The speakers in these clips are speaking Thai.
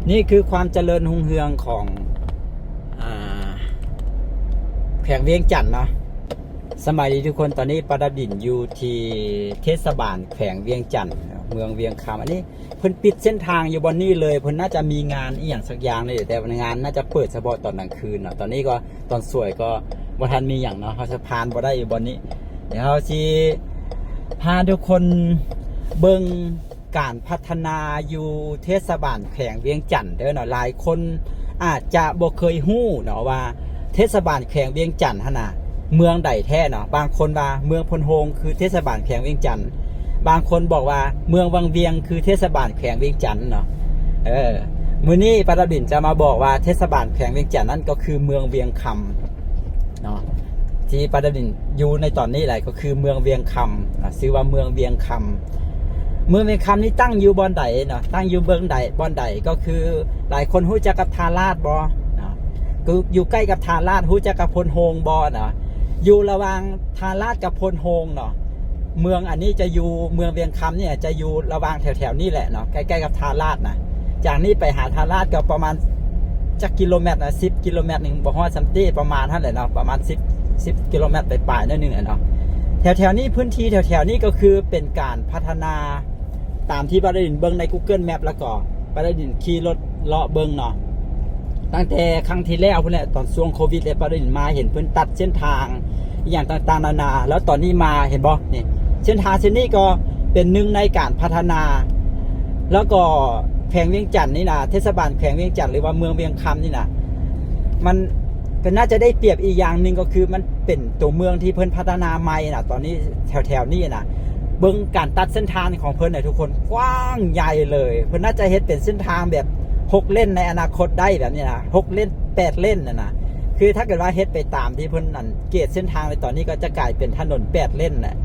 นี่คือความเจริญรุ่งเรืองของแขวงเวียงจันทน์เนาะสมัยนี้ทุกคนตอนนี้ประดับดินอยู่ที่เทศบาลแขวงเวียงจันทน์เมืองเวียงคำอันนี้เพิ่นปิดเส้นทางอยู่บนนี้เลยเพิ่นน่าจะมีงานอีกอย่างสักอย่างเลยแต่งานน่าจะเปิดเฉพาะตอนกลางคืนเนาะตอนนี้ก็ตอนสวยก็บ่ทันมีอย่างเนาะเขาจะพานบ่ได้อยู่บนนี้เดี๋ยวเขาสิพาทุกคนเบิ่งการพัฒนาอยู่เทศบาลแขวงเวียงจันทน์เด้อเนาะหลายคนอาจจะบ่เคยฮู้เนาะว่าเทศบาลแขวงเวียงจันทน์หั่นน่ะเมืองใดแท้เนาะบางคนว่าเมืองพลโฮงคือเทศบาลแขวงเวียงจันทน์บางคนบอกว่าเมืองวังเวียงคือเทศบาลแขวงเวียงจันทน์เนาะมื้อนี้ปาราบินจะมาบอกว่าเทศบาลแขวงเวียงจันทน์นั่นก็คือเมืองเวียงคำเนาะที่ปาราบินอยู่ในตอนนี้แหละก็คือเมืองเวียงคำชื่อว่าเมืองเวียงคำเมืองเวียงคำนี้ตั้งอยู่บอนใดเนาะตั้งอยู่เมืองใดบอนใดก็คือหลายคนรู้จักกับทาราชบ่เนาะก็อยู่ใกล้กับทาราชรู้จักกับพลโฮงบ่เนาะอยู่ระหว่างทาราชกับพลโฮงเนาะเมืองอันนี้จะอยู่เมืองเวียงคำเนี่ยจะอยู่ระหว่างแถวๆนี้แหละเนาะใกล้ๆกับทาราชนะจากนี้ไปหาทาราชก็ประมาณจักกิโลเมตรนะ10 กิโลเมตรนึงบ่ฮอดซัมตี้ประมาณเท่าไหร่เนาะประมาณ10 กิโลเมตรไปปลายนิดนึงเนาะแถวๆนี้พื้นที่แถวๆนี้ก็คือเป็นการพัฒนาตามที่ปาราดินเบิ้งใน Google Map แล้วก็ปาราดินขี่รถเลาะเบิ้งเนาะตั้งแต่ครั้งที่แล้วพุ่นแหละตอนช่วงโควิดเลยปาราดินมาเห็นเพิ่นตัดเส้นทางอย่างต่างๆนานาแล้วตอนนี้มาเห็นบ่นี่เส้นทางเส้นนี้ก็เป็นหนึ่งในการพัฒนาแล้วก็แขวงเวียงจันทน์นี่นะเทศบาลแขวงเวียงจันทน์หรือว่าเมืองเวียงคำนี่นะมันก็น่าจะได้เปรียบอีกอย่างหนึ่งก็คือมันเป็นตัวเมืองที่เพิ่นพัฒนาใหม่นะตอนนี้แถวๆนี้นะเบิ่งการตัดเส้นทางของเพิ่นทุกคนกว้างใหญ่เลยเพิ่นน่าจะเฮ็ดเป็นเส้นทางแบบ6 เลนในอนาคตได้แบบนี้นะ6 เลน8 เลนนะคือถ้าเกิดว่าเฮ็ดไปตามที่เพิ่นนั่นเกตเส้นทางในตอนนี้ก็จะกลายเป็นถนน8 เลนนะ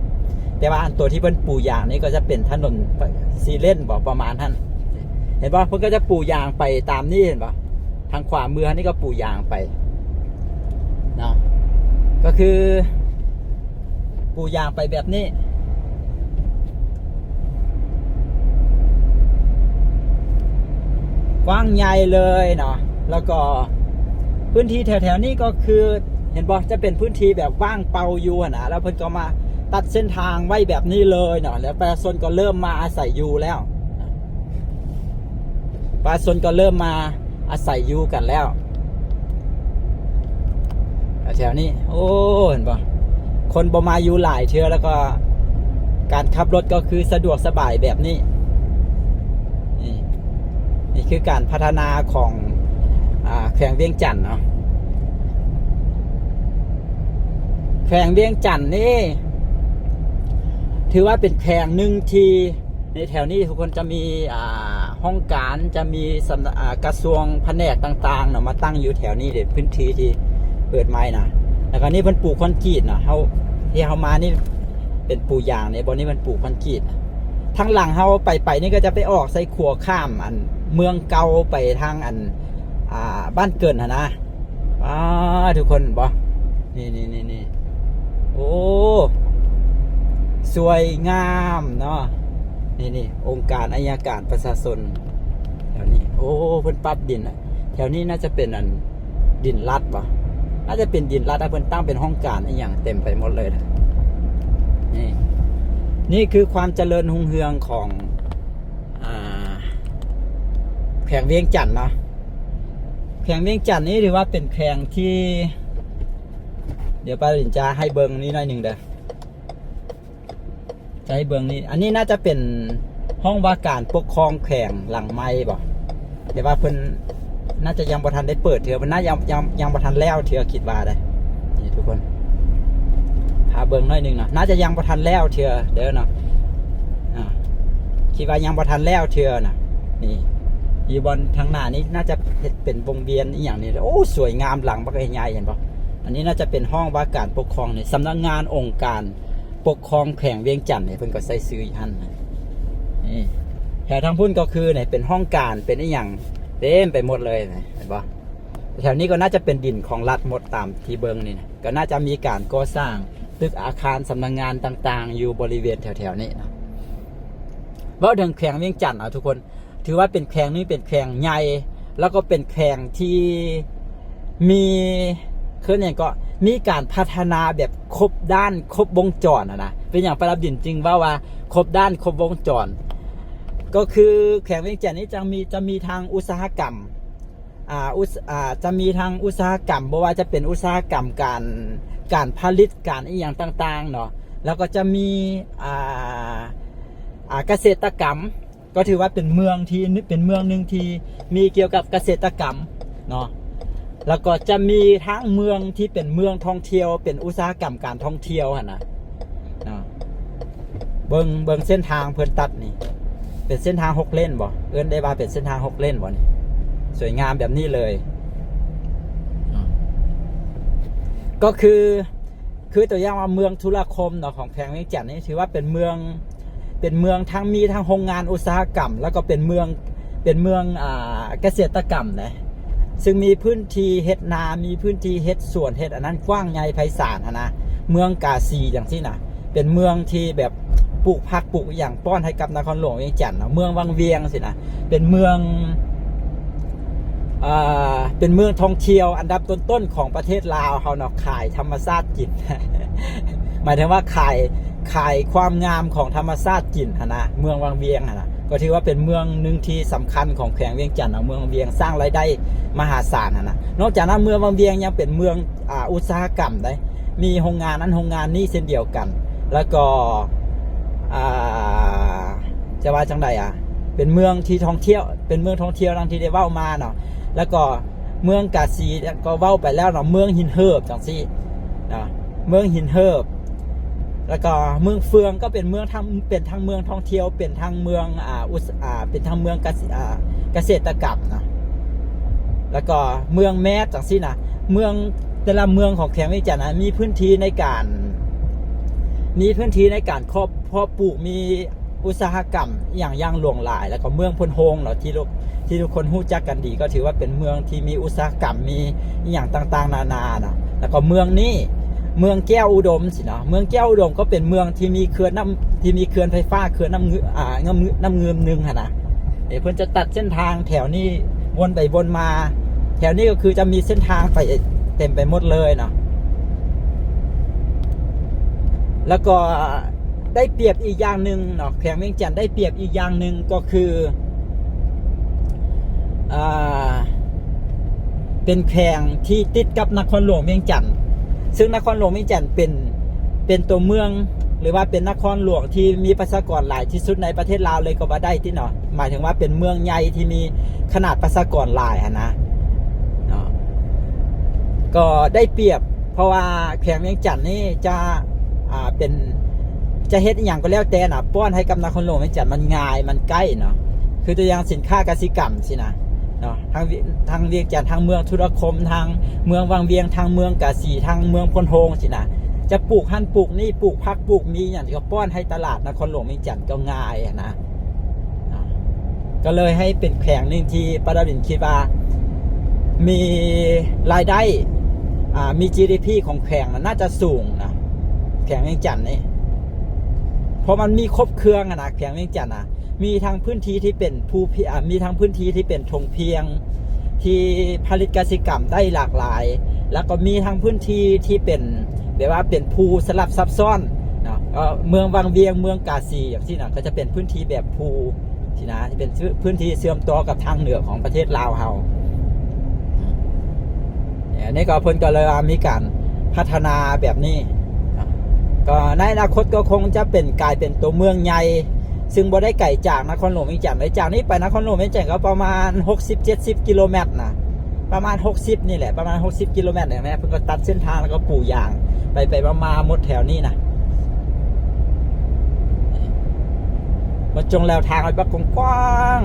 แต่ว่าอันตัวที่เพิ่นปูยางนี่ก็จะเป็นถนน4 เลนบ่ประมาณนั้นเห็นป่ะเพิ่นก็จะปูยางไปตามนี้เห็นป่ะทางขวามือนี่ก็ปูยางไปเนาะก็คือปูยางไปแบบนี้กว้างใหญ่เลยเนาะแล้วก็พื้นที่แถวๆนี้ก็คือเห็นบอกจะเป็นพื้นที่แบบว่างเปล่าอยู่นะแล้วเพิ่นก็มาตัดเส้นทางไว้แบบนี้เลยเนาะแล้วประชาชนก็เริ่มมาอาศัยอยู่แล้วประชาชนก็เริ่มมาอาศัยอยู่กันแล้วแถวนี้โอ้เห็นป่ะคนบ่มาอยู่หลายเทื่อแล้วก็การขับรถก็คือสะดวกสบายแบบนี้นี่คือการพัฒนาของแขวงเวียงจันทน์เนาะแขวงเวียงจันทน์นี่ถือว่าเป็นแขวงหนึ่งที่ในแถวนี้ทุกคนจะมีห้องการจะมีกระทรวงแผนกต่างๆเนาะมาตั้งอยู่แถวนี้เด็ดพื้นที่ที่เปิดไม้นะแล้วก็นี่เพิ่นปลูกคอนกรีตเนาะเขาที่เขามานี่เป็นปูยางในบนนี้มันปลูกคอนกรีตทั้งหลังเขาไปนี่ก็จะไปออกใส่ขัวข้ามอันเมืองเก่าไปทางอันบ้านเกินนะทุกคนบ่นี่โอ้สวยงามเนาะนี่องค์การอัยการประชาชนแถวนี้โอ้เพิ่นปรับดินแถวนี้น่าจะเป็นอันดินลัดบ่น่าจะเป็นดินลัดเพิ่นตั้งเป็นห้องการอย่างเต็มไปหมดเลยนะนี่คือความเจริญรุ่งเรืองของแขวงเวียงจันทน์เนาะแขวงเวียงจันทน์นี่ถือว่าเป็นแขวงที่เดี๋ยวป้าหลินจะให้เบิ้งนี่หน่อยหนึ่งเด้อจะให้เบิ้งนี่อันนี้น่าจะเป็นห้องว่าการปกครองแขวงหลังไม้บ่เดี๋ยวว่าเพิ่นน่าจะยังบ่ทันได้เปิดเถื่อเพิ่นน่ายังบ่ทันแล้วเถื่อคิดว่าได้นี่ทุกคนพาเบิ้งหน่อยหนึ่งเนาะน่าจะยังบ่ทันแล้วเถื่อเด้อเนาะคิดว่ายังบ่ทันแล้วเถื่อน่ะนี่อยู่บนทางหน้านี้น่าจะเป็นวงเวียนอีกอย่างนี้โอ้สวยงามหลังบักใหญ่เห็นป่ะอันนี้น่าจะเป็นห้องว่าการปกครองในสำนักงานองค์การปกครองแขวงเวียงจันทน์เนี่ยเพิ่นก็ใส่ซื้อท่านนี่แถวทางพุ่นก็คือเนี่ยเป็นห้องการเป็นอีกอย่างเต็มไปหมดเลยเห็นป่ะแถวนี้ก็น่าจะเป็นดินของรัฐหมดตามที่เบิ้งนี่นะก็น่าจะมีการก่อสร้างตึกอาคารสำนักงานต่างๆอยู่บริเวณแถวๆนี้นะว่าถึงแขวงเวียงจันทน์ทุกคนถือว่าเป็นแขวงนี้เป็นแขวงใหญ่ แล้วก็เป็นแขวงที่มีคืออย่างก็มีการพัฒนาแบบครบด้านครบวงจรนะเป็นอย่างประดับดินจริงว่าครบด้านครบวงจรก็คือแขวงเวียงจันทร์นี้จะมีทางอุตสาหกรรมจะมีทางอุตสาหกรรมบ่ว่าจะเป็นอุตสาหกรรมการผลิตการอีหยังต่างๆเนาะแล้วก็จะมีเกษตรกรรมก็ถือว่าเป็นเมืองที่เป็นเมืองหนึ่งที่มีเกี่ยวกับเกษตรกรรมเนาะแล้วก็จะมีทั้งเมืองที่เป็นเมืองท่องเที่ยวเป็นอุตสาหกรรมการท่องเที่ยวนะเบิ่งเส้นทางเพิ่นตัดนี่เป็นเส้นทาง6 เลนบ่เอิ้นได้ว่าเป็นเส้นทาง6 เลนบ่นี่สวยงามแบบนี้เลยก็คือตัวอย่างว่าเมืองธุรคมเนาะของแขวงเวียงจันทร์นี่ถือว่าเป็นเมืองทั้งมีทั้งโรงงานอุตสาหกรรมแล้วก็เป็นเมืองเกษตรกรรมนะซึ่งมีพื้นที่เฮ็ดนามีพื้นที่เฮ็ดสวนเฮ็ดอันนั้นกว้างใหญ่ไพศาลนะเมืองกาสีอย่างที่นะเป็นเมืองที่แบบปลูกผักปลูกอย่างป้อนให้กับนครหลวงเวียงจันทร์เมืองวังเวียงสินะเป็นเมืองท่องเที่ยวอันดับต้นๆของประเทศลาวเขาเนาะขายธรรมชาติกิน หมายถึงว่าขายความงามของธรรมชาติกินนะเมืองวังเวียงนะก็ถือว่าเป็นเมืองหนึ่งที่สำคัญของแขวงเวียงจันทร์เมืองวังเวียงสร้างรายได้มหาศาลนะนอกจากนั้นเมืองวังเวียงยังเป็นเมืองอุตสาหกรรมได้มีโรงงานนั้นโรงงานนี้เช่นเดียวกันแล้วก็จะว่าจังใดเป็นเมืองที่ท่องเที่ยวเป็นเมืองท่องเที่ยวดังที่ได้เว้ามาเนาะแล้วก็เมืองกาสีก็เว้าไปแล้วเนาะเมืองหินเหิบจังซี่นะเมืองหินเหิบแล้วก็เมืองเฟืองก็เป็นเมืองเป็นทางเมืองท่องเที่ยวเป็นทางเมืองเป็นทางเมืองเกษตรกรรมนะแล้วก็เมืองแมสจังซี่นะเมืองแต่ละเมืองของแขวงเวียงจันทร์มีพื้นที่ในการเพาะปลูกมีอุตสาหกรรมอย่างหลวงหลายแล้วก็เมืองพนโฮงเนาะที่ทุกคนรู้จักกันดีก็ถือว่าเป็นเมืองที่มีอุตสาหกรรมมีอย่างต่างๆนานาเนาะแล้วก็เมืองนี้เมืองแก้วอุดมสิเนาะเมืองแก้วอุดมก็เป็นเมืองที่มีเขื่อนไฟฟ้าเขื่อนน้ำเงิมนึงนะเพิ่นจะตัดเส้นทางแถวนี้วนไปวนมาแถวนี้ก็คือจะมีเส้นทางไปเต็มไปหมดเลยเนาะแล้วก็ได้เปรียบอีกอย่างหนึ่งเนาะแขวงเวียงจันทร์ได้เปรียบอีกอย่างหนึ่งก็คือเป็นแขวงที่ติดกับนครหลวงเวียงจันทร์ซึ่งนครหลวงเวียงจันทร์เป็นตัวเมืองหรือว่าเป็นนครหลวงที่มีประชากรหลายที่สุดในประเทศลาวเลยก็ว่าได้ที่เนาะหมายถึงว่าเป็นเมืองใหญ่ที่มีขนาดประชากรหลายนะเนาะก็ได้เปรียบเพราะว่าแขวงเวียงจันทร์นี่จะเฮ็ดอย่างก็แล้วแต่นะป้อนให้กับนครหลวงเวียงจันทร์มันง่ายมันใกล้เนาะคือตัวอย่างสินค้ากสิกรรมสินะเนาะทางเวียงจันทร์ทางเมืองธุรคมทางเมืองวังเวียงทางเมืองกาสีทางเมืองพนโฮงสินะจะปลูกหั่นปลูกนี่ปลูกผักปลูกมีอย่างที่เขาป้อนให้ตลาดนครหลวงเวียงจันทร์ก็ง่ายนะก็เลยให้เป็นแขวงนึงที่ประดิษฐ์คิดว่ามีรายได้มี GDP ของแขวงน่าจะสูงนะแขวงเวียงจันทร์นี่เพราะมันมีครบเครื่องนะแขวงเวียงจันทร์มีทางพื้นที่ที่เป็นมีทางพื้นที่ที่เป็นทงเพียงที่ผลิตกสิกรรมได้หลากหลายแล้วก็มีทางพื้นที่ที่เป็นแบบว่าเป็นภูสลับซับซ้อนเนาะเมืองวังเวียงเมืองกาสีอย่างที่นั่นก็จะเป็นพื้นที่แบบภูที่นะที่เป็นพื้นที่เชื่อมต่อกับทางเหนือของประเทศลาวเฮานี่ก็เพิ่นก็เลยมีการพัฒนาแบบนี้ก็ในอนาคตก็คงจะกลายเป็นตัวเมืองใหญ่ซึ่งบ่ได้ไกลจากนครหลวงเวียงจันทร์เลยจากนี้ไปนครหลวงเวียงจันทร์ก็ประมาณ 60-70 กิโลเมตรนะประมาณ60นี่แหละประมาณ60 กิโลเมตรเนี่ยแม่เพิ่นก็ตัดเส้นทางแล้วก็ปลูกยางไปมาหมดแถวนี้นะมาจงแล้วทางไว้บักกว้าง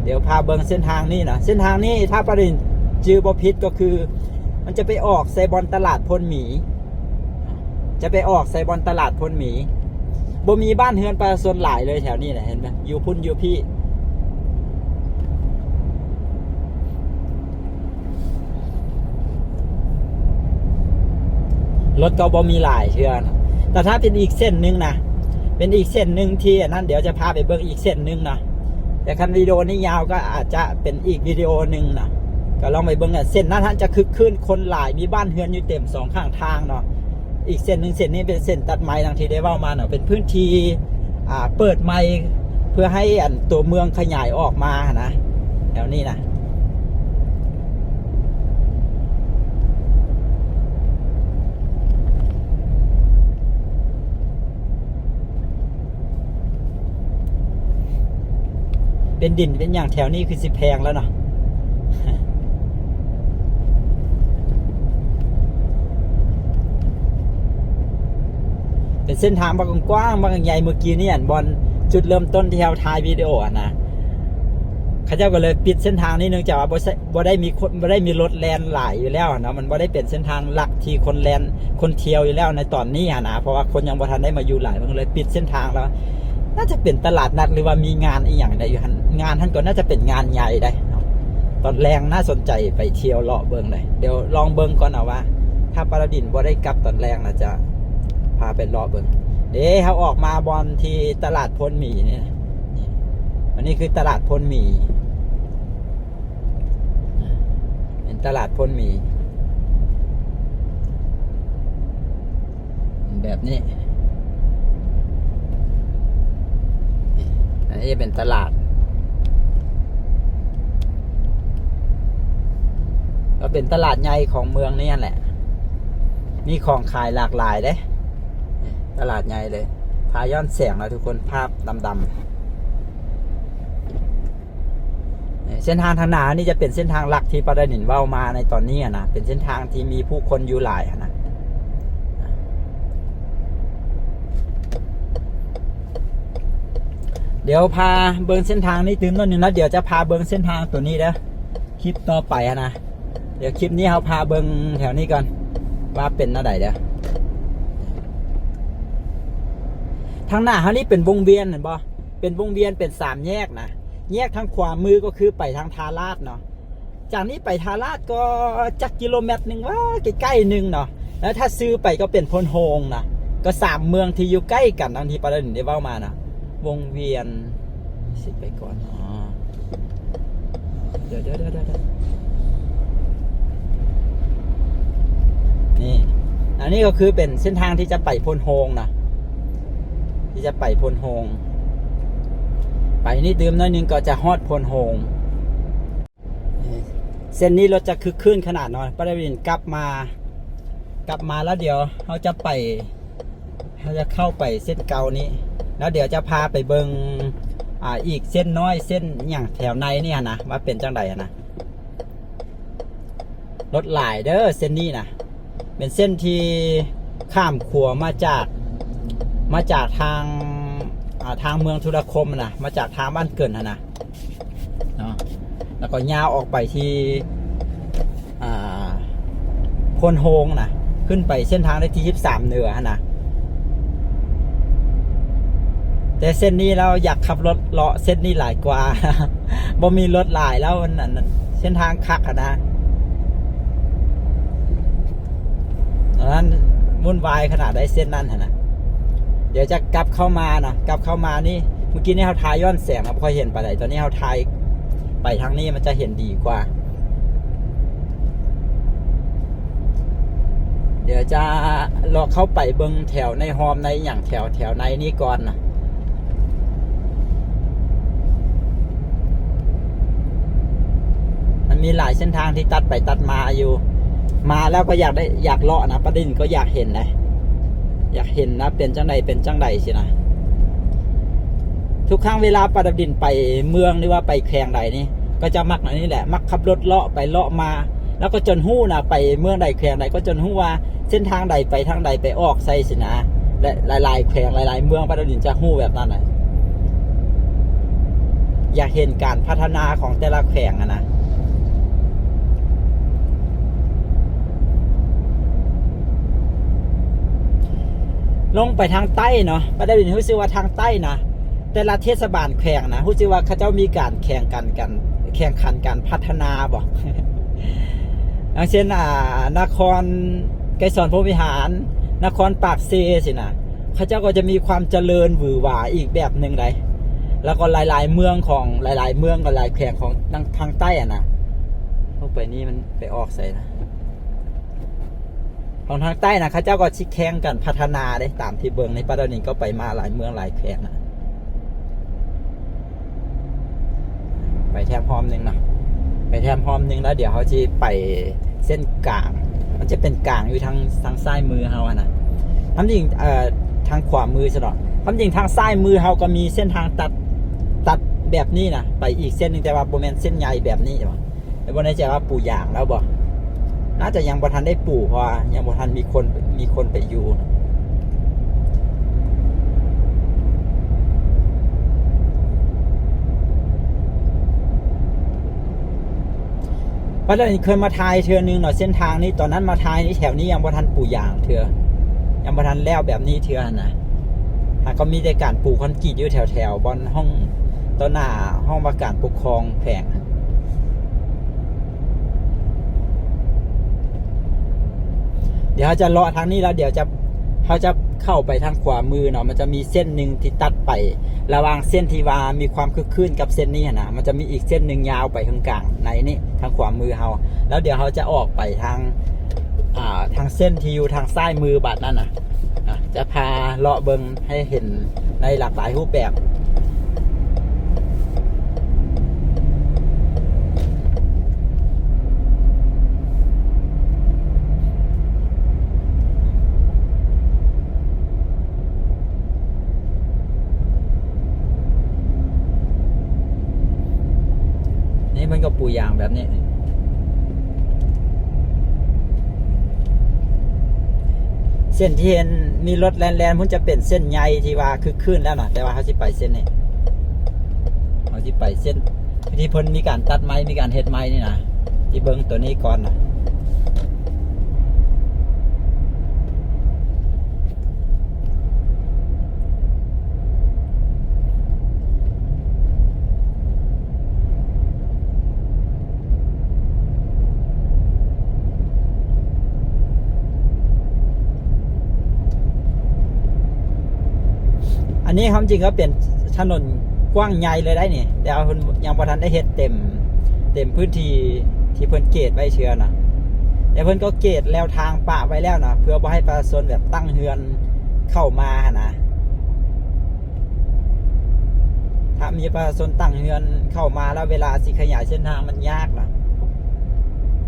เดี๋ยวพาเบิ่งเส้นทางนี้นะเส้นทางนี้ถ้าประเด็นจือบ่ผิดก็คือมันจะไปออกไซบอนตลาดพลหมีจะไปออกไซบอนตลาดพลหมีบ่มีบ้านเฮือนประชาชนหลายเลยแถวนี้นะเห็นไหมอยู่พุ่นอยู่พี่รถก็บ่มีหลายเชื่อนะแต่ถ้าเป็นอีกเส้นนึงนะ เป็นอีกเส้นหนึ่งที่อันนั้นเดี๋ยวจะพาไปเบิ่งอีกเส้นหนึ่งนะแต่คันวิดีโอนี้ยาวก็อาจจะเป็นอีกวิดีโอหนึ่งนะก็ลองไปเบิ่งกันเส้นนั้นท่านจะคึกคืนคนหลายมีบ้านเฮือนอยู่เต็มสองข้างทางเนาะอีกเส้นหนึ่งเส้นนี้เป็นเส้นตัดไม้ดังที่ได้เว้ามาเนาะเป็นพื้นที่เปิดไม้เพื่อให้อันตัวเมืองขยายออกมานะแถวนี้นะเป็นดินเป็นอย่างแถวนี้คือสิแพงแล้วเนาะเป็นเส้นทางบางกว้างบางใหญ่เมื่อกี้นี่บอลจุดเริ่มต้นที่เราถ่ายวิดีโอนะข้าเจ้าก็เลยปิดเส้นทางนี้เนื่องจากว่าบ่ได้มีรถแลนหลายอยู่แล้วนะมันบ่ได้เป็นเส้นทางหลักที่คนแลนคนเที่ยวอยู่แล้วในตอนนี้นะเพราะว่าคนยังบ่ทันได้มาอยู่หลายมันเลยปิดเส้นทางแล้วน่าจะเป็นตลาดนัดหรือว่ามีงานอีกอย่างใดอยู่งานท่านก็น่าจะเป็นงานใหญ่ได้ตอนแรงน่าสนใจไปเที่ยวเลาะเบิ้งเลยเดี๋ยวลองเบิ้งก่อนเอาว่าถ้าปราดินบ่ได้กลับตอนแรงนะจะพาไปเลาะเบิ้งเดี๋ยวเขาออกมาบอลที่ตลาดพลหมี่เนี่ยอันนี้คือตลาดพลหมี่เป็นตลาดพลหมี่แบบนี้อันนี้เป็นตลาดก็เป็นตลาดใหญ่ของเมืองนี่แหละมีของขายหลากหลายเด้ตลาดใหญ่เลยพาย้อนแสงนะทุกคนภาพดำๆเส้นทางทางหนานี่จะเป็นเส้นทางหลักที่ปราดินเว้ามาในตอนนี้นะเป็นเส้นทางที่มีผู้คนอยู่หลายนะเดี๋ยวพาเบิ้งเส้นทางนี้ตื่นต้นหนึ่งแล้วเดี๋ยวจะพาเบิ้งเส้นทางตัวนี้นะคลิปต่อไปนะเดี๋ยวคลิปนี้เราพาเบิ้งแถวนี้ก่อนว่าเป็นอะไรเดี๋ยวทางหน้าเขานี่เป็นวงเวียนเห็นบ่เป็นวงเวียนเป็น3 แยกนะแยกทางขวามือก็คือไปทางทาราชเนาะจากนี้ไปทาราชก็จักกิโลเมตรหนึ่งว่าใกล้ๆนึงเนาะแล้วถ้าซื้อไปก็เป็นพลโฮงนะก็3 เมืองที่อยู่ใกล้กันบางทีปราดินได้เว้ามานะวงเวียนสิไปก่อนเดี๋ยวนี่อันนี้ก็คือเป็นเส้นทางที่จะไปพลโฮงนะที่จะไปพลโฮงไปนี่ดื่มน้อยนึงก็จะฮอดพลโฮงเส้นนี้รถจะคึกคืนขนาดน้อยปราดินกลับมาแล้วเดี๋ยวเขาจะเข้าไปเส้นเก่านี้แล้วเดี๋ยวจะพาไปเบิงอีกเส้นน้อยเส้นอย่างแถวในเนี่ยนะว่าเป็นจังใดนะรถหลายเด้อเส้นนี้นะเป็นเส้นที่ข้ามขัวมาจากทางเมืองธุรคมนะมาจากทางบ้านเกิดนะเนาะแล้วก็ยาวออกไปที่พลโฮงนะขึ้นไปเส้นทางได้ที่23เหนือนะแต่เส้นนี้เราอยากขับรถเลาะเส้นนี้หลายกว่า บ่มีรถหลายแล้วนั่นเส้นทางคักนะนั้นวุ่นวายขนาดได้เส้นนั้นนะเดี๋ยวจะกลับเข้ามานะกลับเข้ามานี่เมื่อกี้นี่เขาถ่ายย้อนแสงนะพอเห็นไปไหนตอนนี้เขาถ่ายไปทางนี้มันจะเห็นดีกว่าเดี๋ยวจะรอเข้าไปเบิ้งแถวในฮอมในอย่างแถวในนี้ก่อนนะมันมีหลายเส้นทางที่ตัดไปตัดมาอยู่มาแล้วก็อยากเลาะนะปราดินก็อยากเห็นนะอยากเห็นนะเป็นจังใดสินะทุกครั้งเวลาปราดินไปเมืองหรือว่าไปแข่งใดนี่ก็จะมักนี่แหละมักขับรถเลาะไปเลาะมาแล้วก็จนหู้นะไปเมืองใดแข่งใดก็จนหู้ว่าเส้นทางใดไปทางใดไปออกไซสินะและหลายแข่งหลายเมืองปราดินจะหู้แบบนั้นนะอยากเห็นการพัฒนาของแต่ละแข่งนะลงไปทางใต้เนาะปราดินรู้สึกว่าทางใต้นะแต่ละเทศบาลแข่งนะรู้สึกว่าเขาเจ้ามีการแข่งขันการพัฒนาบอกอย่างเช่นนครไกรสอนพรหมวิหารนครปากเซสินะ เขาเจ้าก็จะมีความเจริญหวือหวาอีกแบบหนึ่งเลยแล้วก็หลายๆเมืองของหลายๆเมืองกับหลายแขวงของทางใต้อะนะเข้าไปนี่มันไปออกใส่นะของทางใต้นะเขาเจ้าก็ชิดแข่งกันพัฒนาได้ตามที่เบิงในปัตตานีก็ไปมาหลายเมืองหลายแขวงนะไปแทมพร้อมหนึ่งนะไปแทมพร้อมหนึ่งแล้วเดี๋ยวเขาจะไปเส้นกลางมันจะเป็นกลางอยู่ทางซ้ายมือเขาอะนะทำจริงทางขวามือซะหน่อยทำจริงทางซ้ายมือเขาก็มีเส้นทางตัดแบบนี้นะไปอีกเส้นหนึ่งแต่ว่าโบแมนเส้นใหญ่แบบนี้ใช่ปะแต่บนนี้จะว่าปู่อย่างแล้วบ่น่าจะยังบ่ทันได้ปู่เพราะยังบ่ทันมีคนไปอยู่เพราะฉะนั้นเคยมาทายเทือนึงหน่อยเส้นทางนี้ตอนนั้นมาทายนี่แถวนี้ยังบ่ทันปู่อย่างเทือยังบ่ทันแล้วแบบนี้เทือนะหากก็มีแต่การปู่คอนกรีตอยู่แถวบนห้องต้นหน้าห้องว่าการปกครองแผงเดี๋ยวเขาจะเลาะทางนี้แล้วเดี๋ยวเขาจะเข้าไปทางขวามือเนาะมันจะมีเส้นหนึ่งที่ตัดไประหว่างเส้นที่ว่ามีความคึกคืนกับเส้นนี้นะมันจะมีอีกเส้นหนึ่งยาวไปข้างกลางในนี้ทางขวามือเขาแล้วเดี๋ยวเขาจะออกไปทางเส้นที่อยู่ทางซ้ายมือบัดนั่นนะจะพาเลาะเบิงให้เห็นในหลากหลายรูปแบบนี่มันก็ปูยางแบบนี้เส้นที่เห็นมีรถแลนมันจะเป็นเส้นใยที่ว่าคือขึ้นแล้วนะแต่ว่าเขาจะไปเส้นนี้เขาจะไปเส้นที่พ้นมีการตัดไม้มีการเฮ็ดไม้นี่นะที่เบิ้งตัวนี้ก่อนนะอันนี้ความจริงก็เป็นถนนกว้างใหญ่เลยได้นี่แต่เอายังประทันได้เฮ็ดเต็มพื้นที่ที่เพิ่นเกตไว้เชื่อนะแต่เพิ่นก็เกตแล้วทางป่าไว้แล้วนะเพื่อบ่ให้ประชาชนแบบตั้งเฮือนเข้ามานะถ้ามีประชาชนตั้งเฮือนเข้ามาแล้วเวลาสิขยายเส้นทางมันยากนะ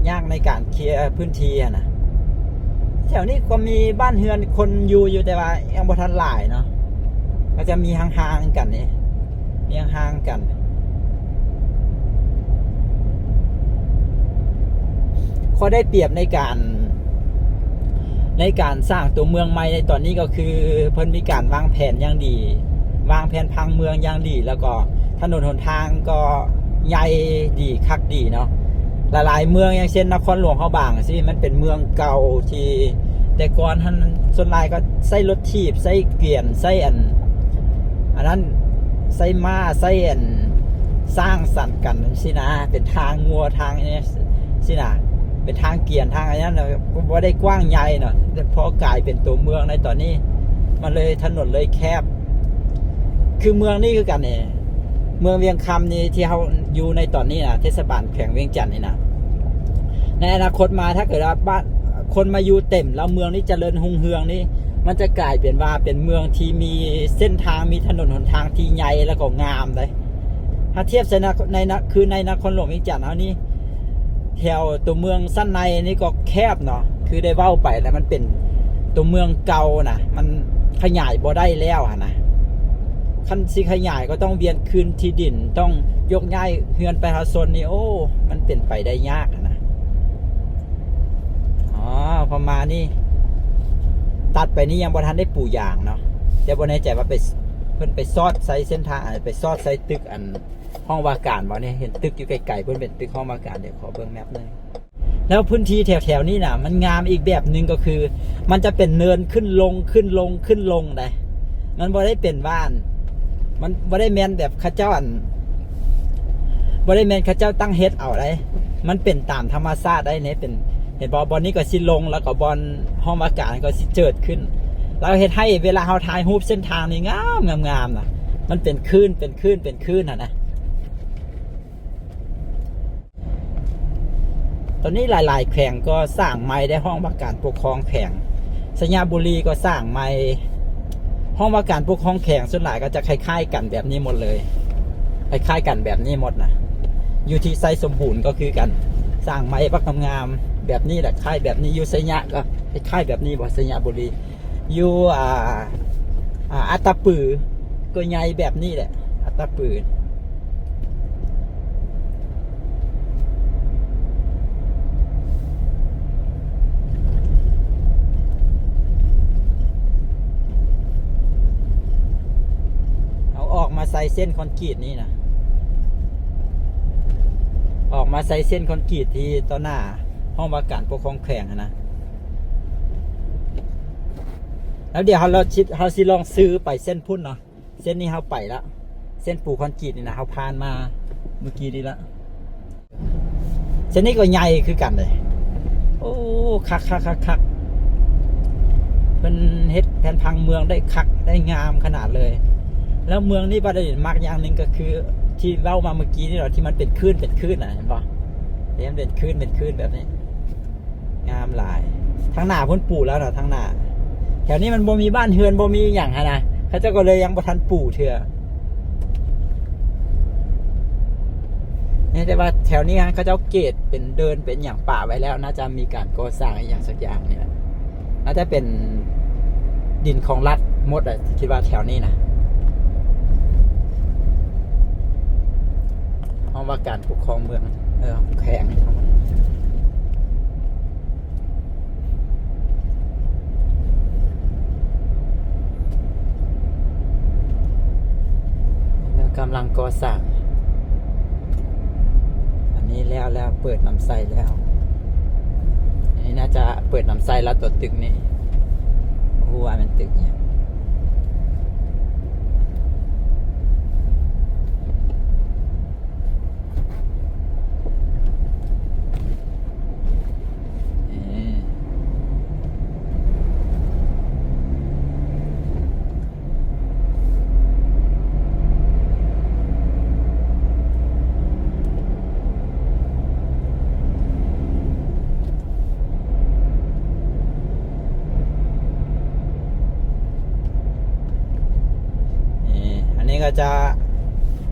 ยากในการเคลียร์พื้นที่นะแถวนี้ก็มีบ้านเฮือนคนอยู่แต่ว่ายังบ่ทันหลายเนาะก็จะมีห่างๆกันนี่มีห่างๆกันข้อได้เปรียบในการสร้างตัวเมืองใหม่ในตอนนี้ก็คือเพิ่นมีการวางแผนอย่างดีวางแผนพังเมืองอย่างดีแล้วก็ถนนหนทางก็ใหญ่ดีคักดีเนาะหลายๆเมืองอย่างเช่นนครหลวงเขาบางสิมันเป็นเมืองเก่าที่แต่ก่อนท่านส่วนหลายก็ใช้รถถีบใช้เกวียนใช้อันนั้นไส้ม้าไส้สร้างสรรค์กันสินะเป็นทางงัวทางนี้สินะเป็นทางเกียนทางอะไรนั้นก็บ่ได้กว้างใหญ่เนาะแต่พอกลายเป็นตัวเมืองในตอนนี้มันเลยถนนเลยแคบคือเมืองนี่คือกันเนี่ยเมืองเวียงคำนี่ที่เขาอยู่ในตอนนี้นะเทศบาลแขวงเวียงจันทน์นี่นะในอนาคตมาถ้าเกิดว่าบ้านคนมาอยู่เต็มแล้วเมืองนี้เจริญรุ่งเรืองนี่มันจะกลายเป็นว่าเป็นเมืองที่มีเส้นทางมีถนนหนทางที่ใหญ่แล้วก็งามเลยถ้าเทียบในนครหลวงเวียงจันทน์เอานี่แถวตัวเมืองสั้นในนี่ก็แคบเนาะคือได้เว้าไปแล้วมันเป็นตัวเมืองเก่านะมันขยายบ่ได้แล้วนะคันสิขยายก็ต้องเวียนคืนที่ดินต้องยกย้ายเฮือนประชาชนนี่โอ้มันเป็นไปได้ยากนะประมาณนี้ตัดไปนี่ยังบ่ทันได้ปูยางเนาะแต่บ่แน่ใจว่าเพิ่นไปซอดไซเส้นทางไปซอดไซตึกห้องว่าการบ่เนี่ยเห็นตึกอยู่ไกลๆเพิ่นเป็นตึกห้องว่าการเดี๋ยวขอเบิ่งแมพหน่อยแล้วพื้นที่แถวๆนี้น่ะมันงามอีกแบบนึงก็คือมันจะเป็นเนินขึ้นลงได้มันบ่ได้เป็นบ้านมันบ่ได้แม่นแบบเขาเจ้าบ่ได้แม่นเขาเจ้าตั้งเฮ็ดเอาได้มันเป็นตามธรรมชาติได้เนี่ยเป็นเห็นบอลนี้ก็สิลงแล้วก็บอลห้องอากาศก็สิเจิดขึ้น เราเฮ็ดให้เวลาเราถ่ายรูปเส้นทางนี่งามนะมันเป็นคลื่นนะตอนนี้หลายๆแขวงก็สร้างใหม่ได้ห้องว่าการปกครองแขวงสัญญาบุรีก็สร้างใหม่ห้องว่าการปกครองแขวงส่วนหลายก็จะคล้ายๆกันแบบนี้หมดเลยคล้ายๆกันแบบนี้หมดนะอยู่ที่ไซสมบูรณ์ก็คือกันสร้างไม้ปักงามแบบนี้แหละคล้ายแบบนี้อยู่ไซยะก็คล้ายแบบนี้บ่ไซยะบุรีอยู่อัตตปือก็ใหญ่แบบนี้แหละอัตตปือเอาออกมาใส่เส้นคอนกรีตนี่นะออกมาใส่เส้นคอนกรีตที่ต่อหน้าห้องว่าการปกครองแขวงนะแล้วเดี๋ยวเราสิลองซื้อไปเส้นพุ่นเนาะเส้นนี้เราไปแล้วเส้นปูคอนกรีตนี่นะเราผ่านมาเมื่อกี้นี้ละเส้นนี้ก็ใหญ่คือกันเลยโอ้คักเป็นเฮ็ดแผนพังเมืองได้คักได้งามขนาดเลยแล้วเมืองนี้ประเด็นมากอย่างหนึ่งก็คือที่เล่ามาเมื่อกี้นี่เราที่มันเป็นคลื่นนะเห็นป่ะเห็นเป็นคลื่นแบบนี้งามหลายทั้งหน้าพ้นปู่แล้วนะทั้งหน้าแถวนี้มันบ่มีบ้านเฮือนบ่มีอย่างฮะนะเขาเจ้าก็เลยยังบ่ทันปู่เถื่อนี่แต่ว่าแถวนี้ฮะเขาเจ้าเกตเป็นเดินเป็นอย่างป่าไว้แล้วน่าจะมีการก่อสร้างอย่างสักอย่างนี่แหละน่าจะเป็นดินของรัฐหมดอะคิดว่าแถวนี้นะห้องว่าการปกครองเมืองแข่งกำลังก่อสร้างอันนี้แล้วเปิดน้ำใสแล้วอันนี้น่าจะเปิดน้ำใสแล้วตัวตึกนี่หัวมันตึกเนี่ย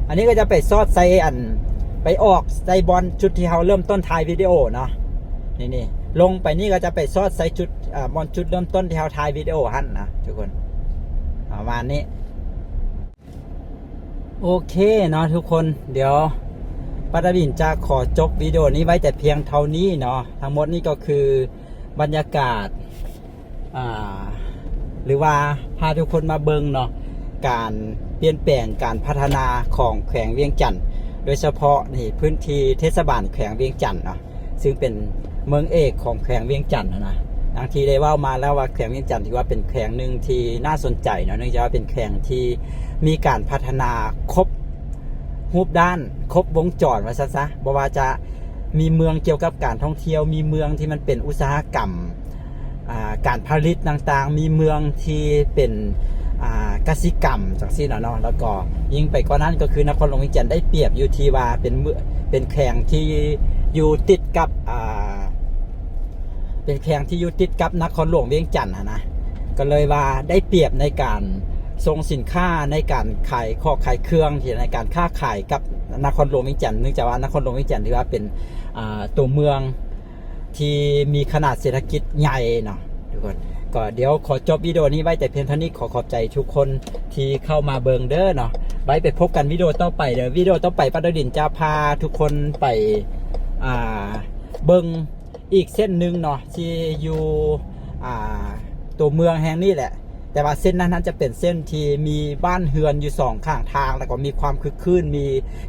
อันนี้ก็จะไปซอดใส่ไปออกใส่บอลจุดที่เราเริ่มต้นถ่ายวิดีโอเนาะนี่ลงไปนี่ก็จะไปซอดใส่จุดบอลจุดเริ่มต้นที่เราถ่ายวิดีโอหั่นนะทุกคนประมาณนี้โอเคเนาะทุกคนเดี๋ยวปัตตาบินจะขอจบวิดีโอนี้ไว้แต่เพียงเท่านี้เนาะทั้งหมดนี่ก็คือบรรยากาศหรือว่าพาทุกคนมาเบิ่งเนาะการเปลี่ยนแปลงการพัฒนาของแขวงเวียงจันทน์โดยเฉพาะนี่พื้นที่เทศบาลแขวงเวียงจันทน์เนาะซึ่งเป็นเมืองเอกของแขวงเวียงจันทน์นะดังที่ได้ว่ามาแล้วว่าแขวงเวียงจันทน์ถือว่าเป็นแขวงหนึ่งที่น่าสนใจเนาะเนื่องจากว่าเป็นแขวงที่มีการพัฒนาครบรูปด้านครบวงจรว่าซะบ่ว่าจะมีเมืองเกี่ยวกับการท่องเที่ยวมีเมืองที่มันเป็นอุตสาหกรรมการผลิตต่างๆมีเมืองที่เป็นกสิกรรมจากที่เนาะแล้วก็ยิ่งไปกว่านั้นก็คือนครหลวงเวียงจันทน์ได้เปรียบอยู่ที่ว่าเป็นแขวงที่อยู่ติดกับเป็นแขวงที่อยู่ติดกับนครหลวงเวียงจันทน์นะก็เลยว่าได้เปรียบในการส่งสินค้าในการขายเครื่องที่ในการค้าขายกับนครหลวงเวียงจันทน์เนื่องจากว่านครหลวงเวียงจันทน์ถือว่าเป็นตัวเมืองที่มีขนาดเศรษฐกิจใหญ่เนาะทุกคนก็เดี๋ยวขอจบวิดีโอนี้ไว้แต่เพียงเท่านี้ขอบใจทุกคนที่เข้ามาเบิงเด้อเนาะไว้ไปพบกันวิดีโอต่อไปเดี๋ยววิดีโอต่อไปปัตตาดินจะพาทุกคนไปเบิงอีกเส้นหนึ่งเนาะที่อยู่ตัวเมืองแห่งนี้แหละแต่ว่าเส้นนั้นจะเป็นเส้นที่มีบ้านเฮือนอยู่สองข้างทางแล้วก็มีความคึกคืนมี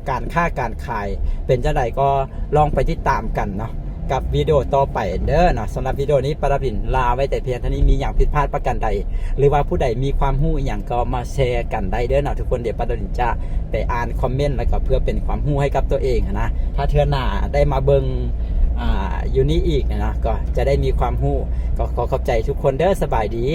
การค้าการขายเป็นจังไดก็ลองไปติดตามกันเนาะกับวิดีโอต่อไปเด้อเนาะสำหรับวิดีโอนี้ปัตตาดินลาไว้แต่เพียงเท่านี้มีอย่างผิดพลาดประการใดหรือว่าผู้ใดมีความรู้อย่างก็มาแชร์กันได้เด้อเนาะทุกคนเดี๋ยวปัตตาดินจะไปอ่านคอมเมนต์แล้วก็เพื่อเป็นความรู้ให้กับตัวเองนะถ้าเทื่อหน้าได้มาเบิงอยู่นี่อีกนะก็จะได้มีความรู้ก็ขอบใจทุกคนเด้อสบายดี